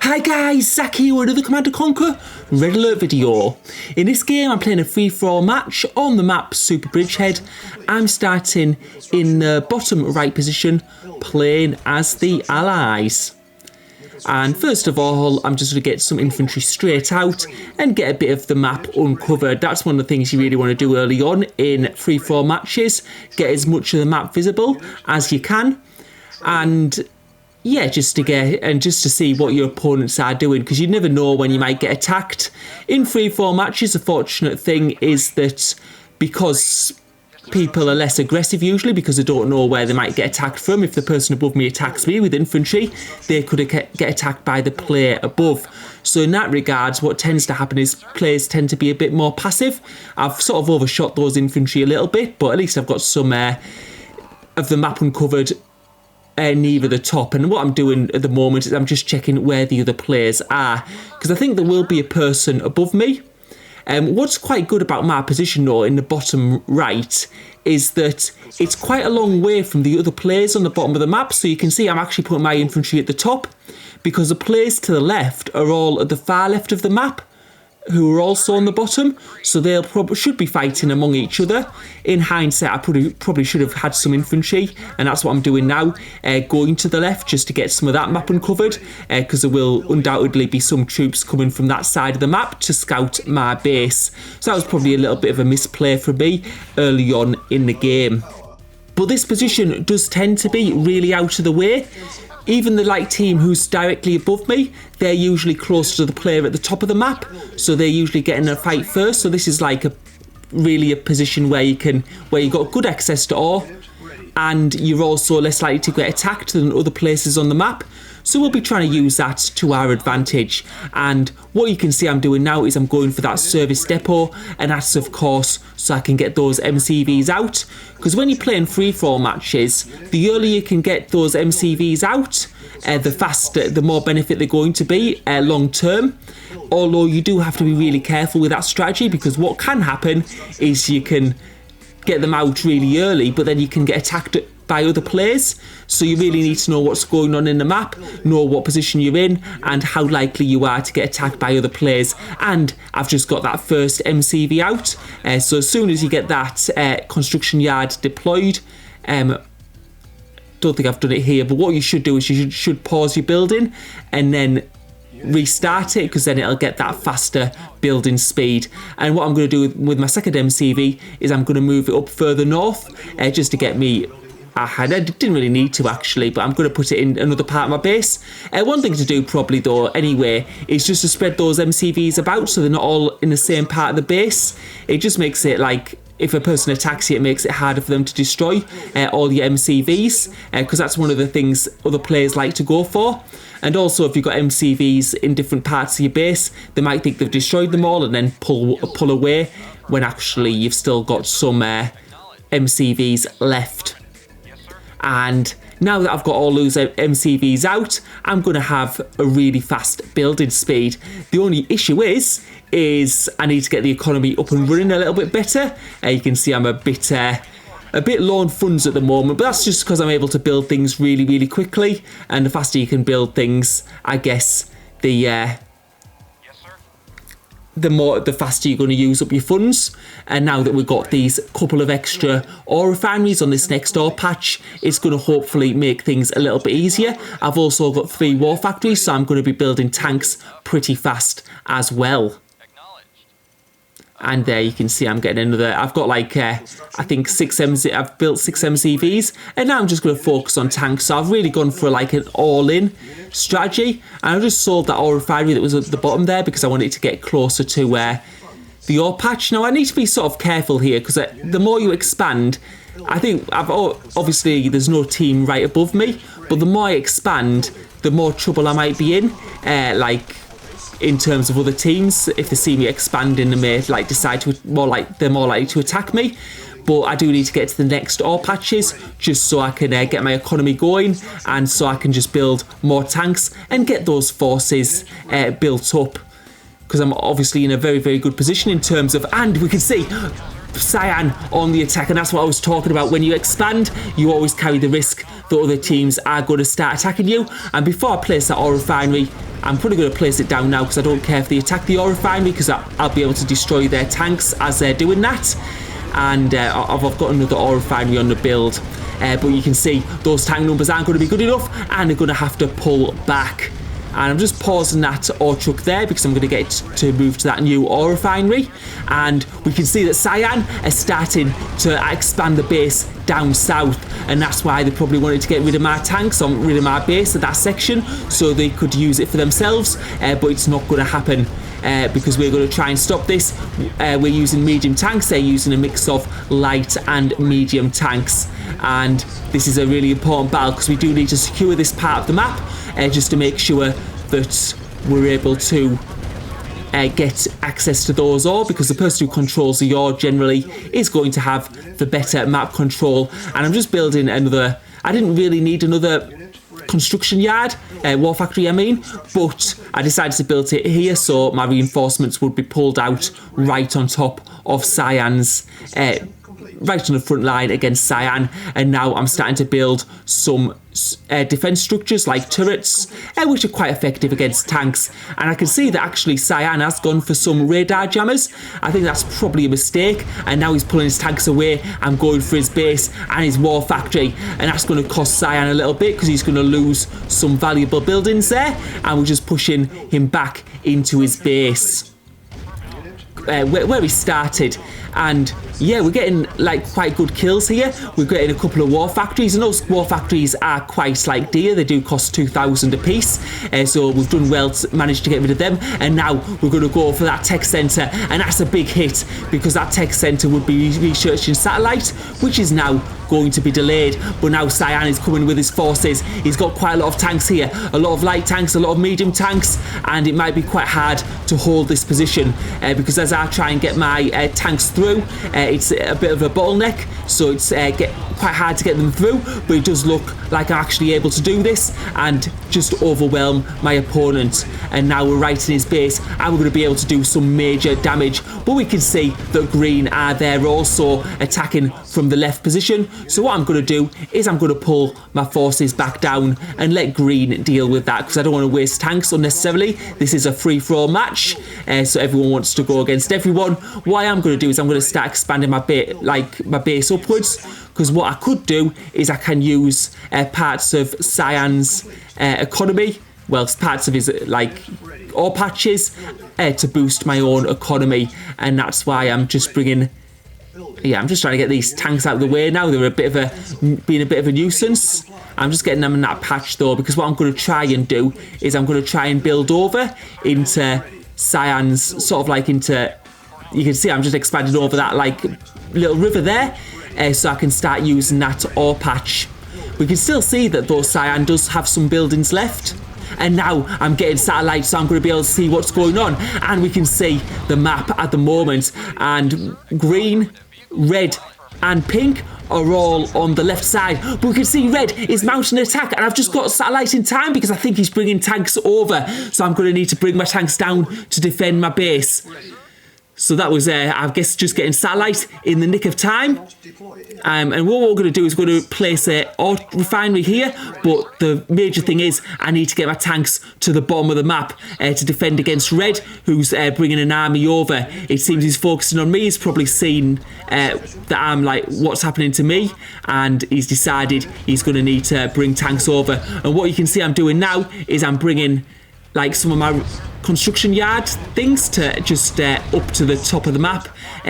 Hi guys, Zach here with another Command & Conquer Red Alert video. In this game I'm playing a free-for-all match on the map Super Bridgehead. I'm starting in the bottom right position, playing as the Allies. And first of all, I'm just going to get some infantry straight out and get a bit of the map uncovered. That's one of the things you really want to do early on in free-for-all matches. Get as much of the map visible as you can. And yeah, just to see what your opponents are doing, because you never know when you might get attacked. In free-for-all matches, the fortunate thing is that because people are less aggressive usually, because they don't know where they might get attacked from. If the person above me attacks me with infantry, they could get attacked by the player above. So in that regards, what tends to happen is players tend to be a bit more passive. I've sort of overshot those infantry a little bit, but at least I've got some of the map uncovered near the top. And what I'm doing at the moment is I'm just checking where the other players are, because I think there will be a person above me. What's quite good about my position though in the bottom right is that it's quite a long way from the other players on the bottom of the map. So you can see I'm actually putting my infantry at the top, because the players to the left are all at the far left of the map, who are also on the bottom, so they'll should be fighting among each other. In hindsight, I probably should have had some infantry, and that's what I'm doing now, going to the left just to get some of that map uncovered, because there will undoubtedly be some troops coming from that side of the map to scout my base. So that was probably a little bit of a misplay for me early on in the game. But this position does tend to be really out of the way. Even the light team who's directly above me, they're usually close to the player at the top of the map, so they're usually getting a fight first. So this is like really a position where you've got good access to ore, and you're also less likely to get attacked than other places on the map. So we'll be trying to use that to our advantage. And what you can see I'm doing now is I'm going for that service depot, and that's of course so I can get those MCVs out. Because when you're playing free-for-all matches, the earlier you can get those MCVs out, the faster, the more benefit they're going to be long term. Although you do have to be really careful with that strategy, because what can happen is you can get them out really early, but then you can get attacked by other players. So you really need to know what's going on in the map, know what position you're in, and how likely you are to get attacked by other players. And I've just got that first MCV out, so as soon as you get that construction yard deployed, don't think I've done it here, but what you should do is you should pause your building and then restart it, because then it'll get that faster building speed. And what I'm going to do with my second MCV is I'm going to move it up further north, just to get me I didn't really need to actually, but I'm going to put it in another part of my base. One thing to do probably though anyway is just to spread those MCVs about so they're not all in the same part of the base. It just makes it like, if a person attacks you, it makes it harder for them to destroy all your MCVs, because that's one of the things other players like to go for. And also, if you've got MCVs in different parts of your base, they might think they've destroyed them all and then pull away, when actually you've still got some MCVs left. And now that I've got all those MCVs out, I'm going to have a really fast building speed. The only issue is I need to get the economy up and running a little bit better. You can see I'm a bit low on funds at the moment, but that's just because I'm able to build things really, really quickly. And the faster you can build things, I guess the faster you're going to use up your funds. And now that we've got these couple of extra ore refineries on this next ore patch, it's going to hopefully make things a little bit easier. I've also got 3 war factories, so I'm going to be building tanks pretty fast as well. And there you can see I'm getting another, I've got like, I think I've built 6 MCVs, and now I'm just going to focus on tanks. So I've really gone for like an all-in strategy, and I just sold that ore refinery that was at the bottom there because I wanted to get closer to the ore patch. Now I need to be sort of careful here, because the more you expand, I think obviously there's no team right above me, but the more I expand, the more trouble I might be in, in terms of other teams. If they see me expanding, they may decide to they're more likely to attack me. But I do need to get to the next ore patches just so I can get my economy going, and so I can just build more tanks and get those forces built up, because I'm obviously in a very, very good position in terms of, and we can see Cyan on the attack, and that's what I was talking about. When you expand, you always carry the risk that other teams are going to start attacking you. And before I place that ore refinery, I'm probably going to place it down now because I don't care if they attack the ore refinery, because I'll be able to destroy their tanks as they're doing that. And I've got another ore refinery on the build. But you can see those tank numbers aren't going to be good enough, and they're going to have to pull back. And I'm just pausing that ore truck there because I'm going to get it to move to that new ore refinery. And we can see that Cyan is starting to expand the base down south, and that's why they probably wanted to get rid of my tanks, or rid of my base at that section, so they could use it for themselves. But it's not going to happen because we're going to try and stop this. We're using medium tanks. They're using a mix of light and medium tanks. And this is a really important battle because we do need to secure this part of the map just to make sure that we're able to get access to those ore, because the person who controls the ore generally is going to have the better map control. And I'm just building another, I didn't really need another construction yard, war factory I mean, but I decided to build it here so my reinforcements would be pulled out right on top of Cyan's, right on the front line against Cyan. And now I'm starting to build some defense structures like turrets, which are quite effective against tanks. And I can see that actually Cyan has gone for some radar jammers. I think that's probably a mistake, and now he's pulling his tanks away and going for his base and his war factory, and that's going to cost Cyan a little bit because he's going to lose some valuable buildings there, and we're just pushing him back into his base where he started. And yeah, we're getting like quite good kills here. We're getting a couple of war factories, and those war factories are quite like dear. They do cost 2,000 a piece, so we've done well to manage to get rid of them. And now we're going to go for that tech center, and that's a big hit because that tech center would be researching satellite, which is now going to be delayed. But now Cyan is coming with his forces. He's got quite a lot of tanks here, a lot of light tanks, a lot of medium tanks, and it might be quite hard to hold this position because as I try and get my tanks through, it's a bit of a bottleneck, so it's quite hard to get them through. But it does look like I'm actually able to do this and just overwhelm my opponent. And now we're right in his base, and we're going to be able to do some major damage. But we can see that green are there also attacking from the left position. So what I'm going to do is I'm going to pull my forces back down and let green deal with that, because I don't want to waste tanks unnecessarily. This is a free-for-all match, so everyone wants to go against everyone. What I am going to do is I'm going to start expanding my base upwards, because what I could do is I can use parts of Cyan's economy, well, parts of his ore patches to boost my own economy. And that's why I'm just bringing, I'm just trying to get these tanks out of the way now. They're being a bit of a nuisance. I'm just getting them in that patch though, because what I'm going to try and do is I'm going to try and build over into Cyan's you can see I'm just expanding over that little river there, so I can start using that ore patch. We can still see that though Cyan does have some buildings left. And now I'm getting satellite, so I'm going to be able to see what's going on. And we can see the map at the moment. And green, red and pink are all on the left side. But we can see red is mounting an attack. And I've just got satellite in time because I think he's bringing tanks over. So I'm going to need to bring my tanks down to defend my base. So that was, I guess, just getting satellite in the nick of time. And what we're going to do is we're going to place a ore refinery here. But the major thing is I need to get my tanks to the bottom of the map to defend against red, who's bringing an army over. It seems he's focusing on me. He's probably seen that I'm what's happening to me. And he's decided he's going to need to bring tanks over. And what you can see I'm doing now is I'm bringing some of my construction yard things to just up to the top of the map,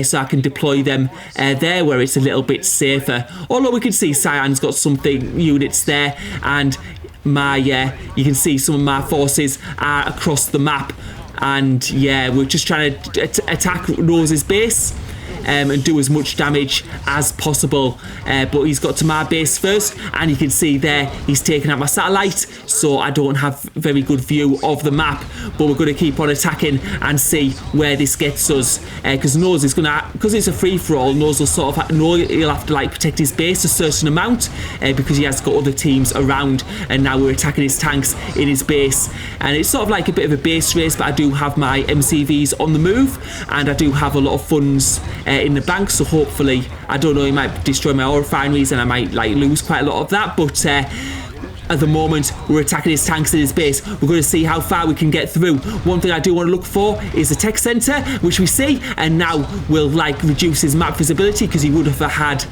so I can deploy them there where it's a little bit safer. Although we can see Cyan's got something units there, and my you can see some of my forces are across the map. And yeah, we're just trying to attack Rose's base and do as much damage as possible, but he's got to my base first, and you can see there he's taken out my satellite, so I don't have very good view of the map. But we're going to keep on attacking and see where this gets us, because Nose is gonna, because it's a free-for-all, Nose will sort of know he'll have to protect his base a certain amount, because he has got other teams around. And now we're attacking his tanks in his base, and it's sort of like a bit of a base race. But I do have my MCVs on the move, and I do have a lot of funds in the bank, so hopefully, I don't know, he might destroy my ore refineries and I might like lose quite a lot of that, but at the moment, we're attacking his tanks in his base. We're going to see how far we can get through. One thing I do want to look for is the tech center, which we see, and now we'll like reduce his map visibility because he would have had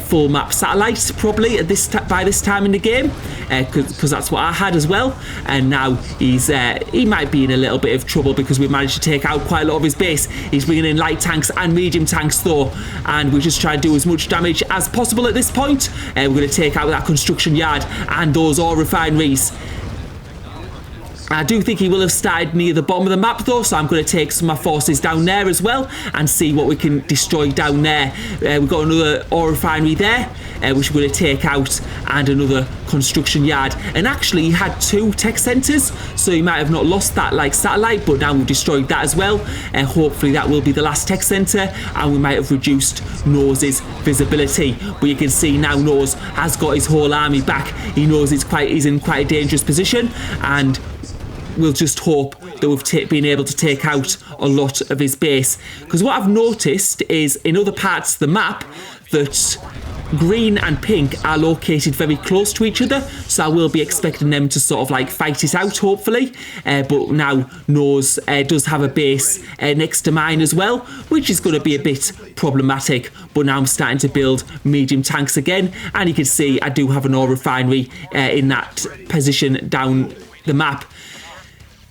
full map satellites probably at by this time in the game, because that's what I had as well. And now he might be in a little bit of trouble because we've managed to take out quite a lot of his base. He's bringing in light tanks and medium tanks though, and we just try to do as much damage as possible at this point. We're going to take out that construction yard and those ore refineries. I do think he will have started near the bottom of the map though, so I'm going to take some of my forces down there as well and see what we can destroy down there. We've got another ore refinery there, which we're going to take out, and another construction yard. And actually he had 2 tech centres, so he might have not lost that like satellite, but now we've destroyed that as well. Hopefully that will be the last tech centre, and we might have reduced Nose's visibility. But you can see now Nose has got his whole army back. He knows he's in quite a dangerous position, and we'll just hope that we've been able to take out a lot of his base. Because what I've noticed is in other parts of the map that green and pink are located very close to each other, so I will be expecting them to sort of like fight it out hopefully. But now Nose does have a base next to mine as well, which is going to be a bit problematic. But now I'm starting to build medium tanks again, and you can see I do have an ore refinery in that position down the map.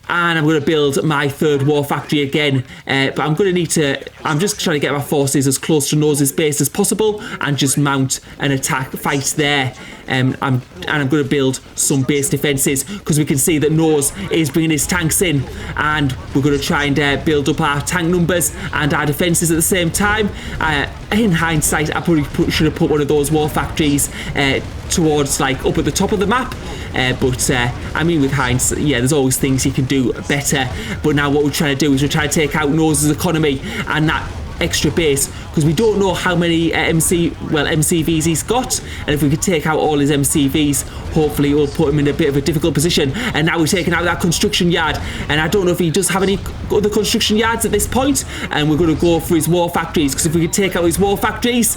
And I'm going to build my 3rd war factory again, but I'm going to need to, I'm just trying to get my forces as close to Nose's base as possible and just mount an attack fight there. And I'm going to build some base defences, because we can see that Nose is bringing his tanks in, and we're going to try and build up our tank numbers and our defences at the same time. In hindsight, I probably should have put one of those war factories towards like up at the top of the map, but I mean, with hindsight, yeah, there's always things you can do better. But now what we're trying to do is we're trying to take out Nose's economy and that extra base, because we don't know how many MCVs he's got, and if we could take out all his MCVs, hopefully it will put him in a bit of a difficult position. And now we're taking out that construction yard, and I don't know if he does have any other construction yards at this point, and we're going to go for his war factories, because if we could take out his war factories,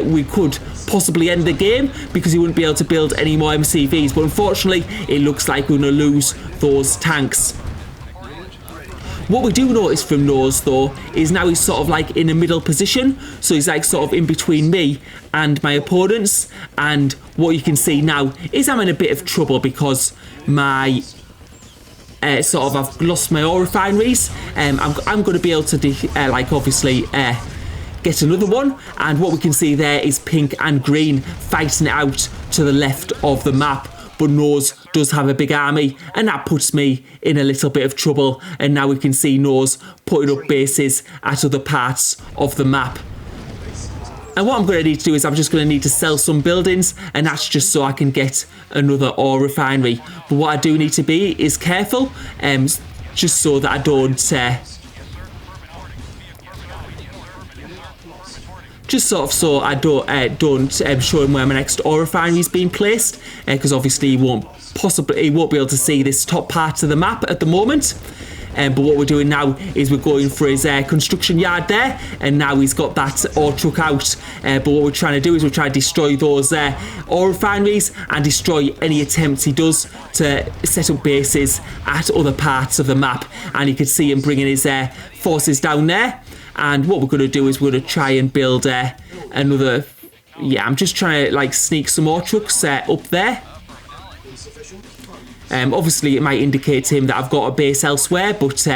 we could possibly end the game, because he wouldn't be able to build any more MCVs. But unfortunately it looks like we're going to lose those tanks. What we do notice from Nose though is now he's sort of like in a middle position, so he's like sort of in between me and my opponents. And what you can see now is I'm in a bit of trouble because my I've lost my ore refineries. I'm going to be able to obviously get another one, and what we can see there is pink and green fighting it out to the left of the map. But Nose does have a big army, and that puts me in a little bit of trouble. And now we can see Nose putting up bases at other parts of the map. And what I'm going to need to do is I'm just going to need to sell some buildings, and that's just so I can get another ore refinery. But what I do need to be is careful, just so that I don't just sort of so I don't show him where my next ore refinery is being placed, because obviously he won't be able to see this top part of the map at the moment. But what we're doing now is we're going for his construction yard there, and now he's got that ore truck out. But what we're trying to do is we're trying to destroy those ore refineries and destroy any attempts he does to set up bases at other parts of the map. And you can see him bringing his forces down there. And what we're going to do is we're going to try and build another... Yeah, I'm just trying to like sneak some more trucks up there. Obviously, it might indicate to him that I've got a base elsewhere, but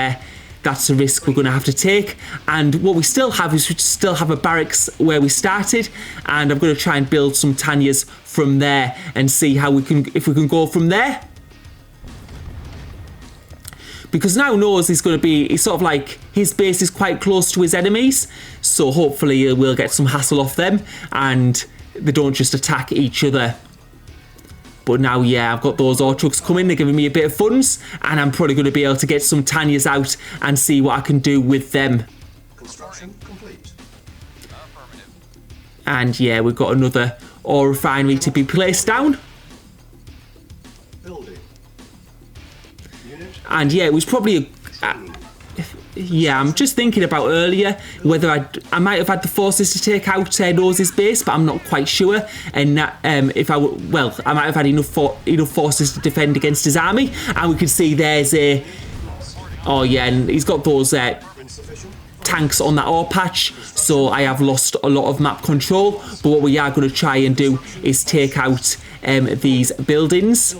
that's a risk we're going to have to take. And what we still have is we still have a barracks where we started, and I'm going to try and build some Tanyas from there and see how if we can go from there. Because now Nose is going to be, he's sort of like, his base is quite close to his enemies, so hopefully we'll get some hassle off them and they don't just attack each other. But now, yeah, I've got those ore trucks coming, they're giving me a bit of funds, and I'm probably going to be able to get some Tanyas out and see what I can do with them. Construction complete. And yeah, we've got another ore refinery to be placed down. And yeah, it was probably yeah, I'm just thinking about earlier whether I might have had the forces to take out Nose's base, but I'm not quite sure. And if I might have had enough forces to defend against his army. And we can see there's a, oh yeah, and he's got those tanks on that ore patch, so I have lost a lot of map control. But what we are going to try and do is take out these buildings.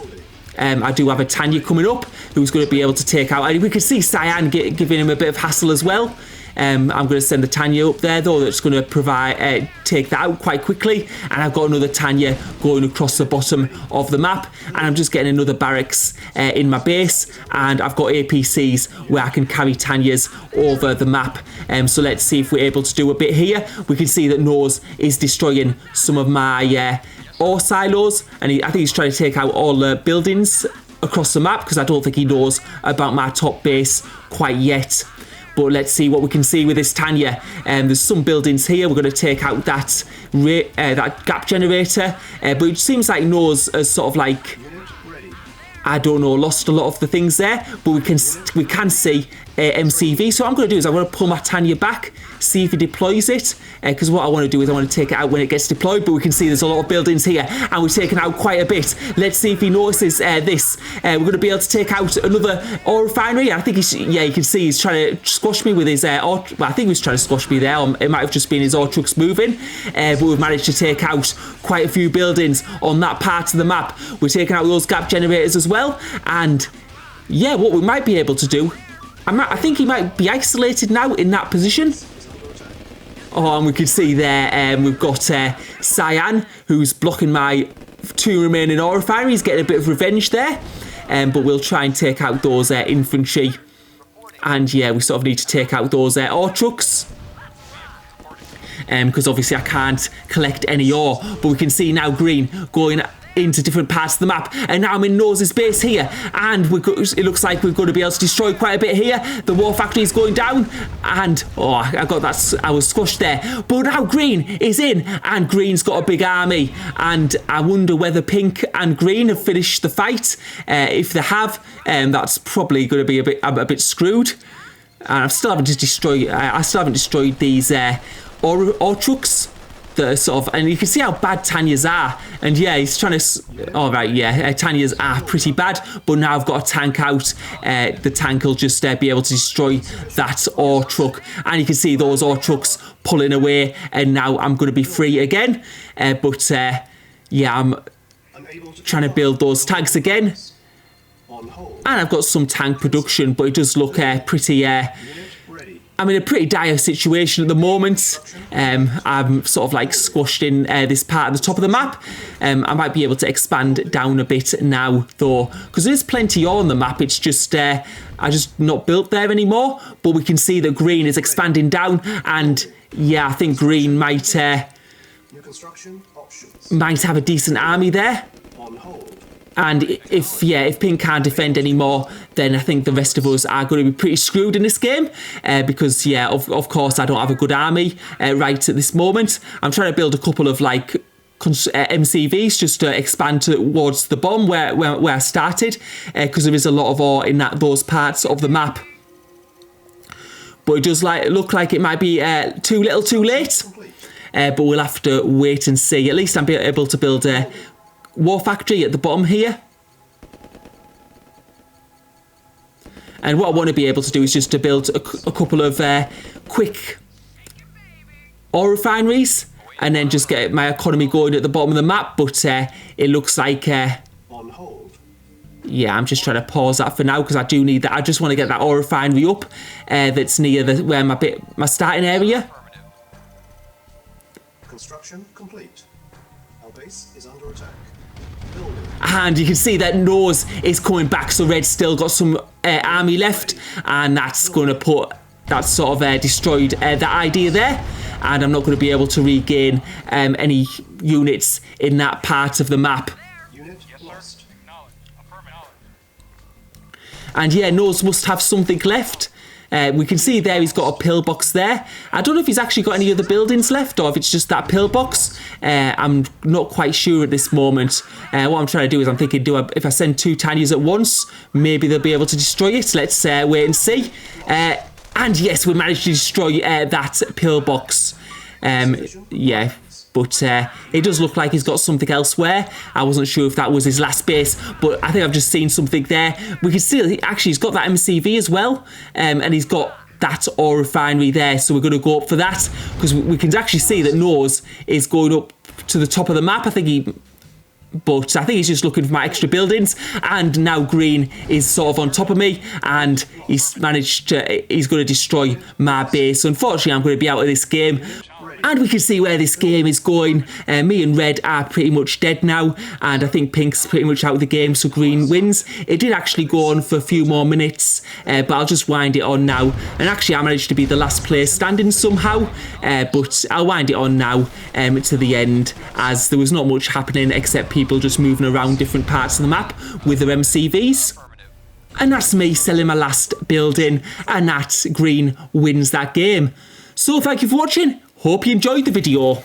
I do have a Tanya coming up who's going to be able to take out, and we can see Cyan giving him a bit of hassle as well. I'm going to send the Tanya up there though, that's going to take that out quite quickly. And I've got another Tanya going across the bottom of the map, and I'm just getting another barracks in my base, and I've got APCs where I can carry Tanyas over the map. So let's see if we're able to do a bit here. We can see that Nose is destroying some of my ore silos, and I think he's trying to take out all the buildings across the map, because I don't think he knows about my top base quite yet. But let's see what we can see with this Tanya. There's some buildings here. We're going to take out that gap generator, but it seems like Nose has sort of like, I don't know, lost a lot of the things there. But we can see MCV. So what I'm going to do is I'm going to pull my Tanya back, see if he deploys it, because what I want to do is I want to take it out when it gets deployed. But we can see there's a lot of buildings here, and we're taking out quite a bit. Let's see if he notices this. We're going to be able to take out another ore refinery. I think you can see he's trying to squash me with his ore. Well, I think he was trying to squash me there. Or it might have just been his ore trucks moving. But we've managed to take out quite a few buildings on that part of the map. We're taking out those gap generators as well. And yeah, what we might be able to do, I think he might be isolated now in that position. Oh, and we can see there we've got Cyan, who's blocking my 2 remaining ore refineries, getting a bit of revenge there. But we'll try and take out those infantry. And yeah, we sort of need to take out those ore trucks. Because obviously I can't collect any ore. But we can see now Green going into different parts of the map, and now I'm in Nose's base here, and it looks like we're going to be able to destroy quite a bit here. The war factory is going down, and oh, I was squashed there. But now Green is in, and Green's got a big army, and I wonder whether Pink and Green have finished the fight. If they have, that's probably going to be a bit screwed. And I still haven't destroyed these ore trucks. And you can see how bad Tanyas are, and yeah, he's trying to, all right, yeah, Tanyas are pretty bad, but now I've got a tank out. The tank will just be able to destroy that ore truck, and you can see those ore trucks pulling away, and now I'm going to be free again. Yeah, I'm trying to build those tanks again, and I've got some tank production, but it does look pretty I'm in a pretty dire situation at the moment. I'm sort of like squashed in this part at the top of the map. I might be able to expand down a bit now though, because there's plenty on the map. It's just I just not built there anymore. But we can see that Green is expanding down, and yeah, I think Green might have a decent army there. And if Pink can't defend anymore, then I think the rest of us are going to be pretty screwed in this game. Because, yeah, of course, I don't have a good army right at this moment. I'm trying to build a couple of, like, MCVs just to expand towards the bomb where I started. Because there is a lot of ore in those parts of the map. But it does look like it might be too little too late. But we'll have to wait and see. At least I'm able to build a war factory at the bottom here. And what I want to be able to do is just to build a couple of quick ore refineries, and then just get my economy going at the bottom of the map. But it looks like yeah, I'm just trying to pause that for now, because I do need that. I just want to get that ore refinery up that's near where my starting area. Construction complete. Our base is under attack. And you can see that Nose is coming back, so Red's still got some army left, and that's going to put that sort of destroyed that idea there, and I'm not going to be able to regain any units in that part of the map. Unit lost. And yeah, Nose must have something left. We can see there he's got a pillbox there. I don't know if he's actually got any other buildings left, or if it's just that pillbox. I'm not quite sure at this moment. What I'm trying to do is I'm thinking, if I send 2 Tanyas at once, maybe they'll be able to destroy it. Let's wait and see. And yes, we managed to destroy that pillbox. Yeah, but it does look like he's got something elsewhere. I wasn't sure if that was his last base, but I think I've just seen something there. We can see, actually, he's got that MCV as well, and he's got that ore refinery there, so we're going to go up for that, because we can actually see that Nose is going up to the top of the map. I think he's just looking for my extra buildings, and now Green is sort of on top of me, and he's going to destroy my base. Unfortunately, I'm going to be out of this game. And we can see where this game is going. Me and Red are pretty much dead now, and I think Pink's pretty much out of the game, so Green wins. It did actually go on for a few more minutes, but I'll just wind it on now. And actually, I managed to be the last player standing somehow, but I'll wind it on now to the end, as there was not much happening except people just moving around different parts of the map with their MCVs. And that's me selling my last building, and that Green wins that game. So thank you for watching. Hope you enjoyed the video.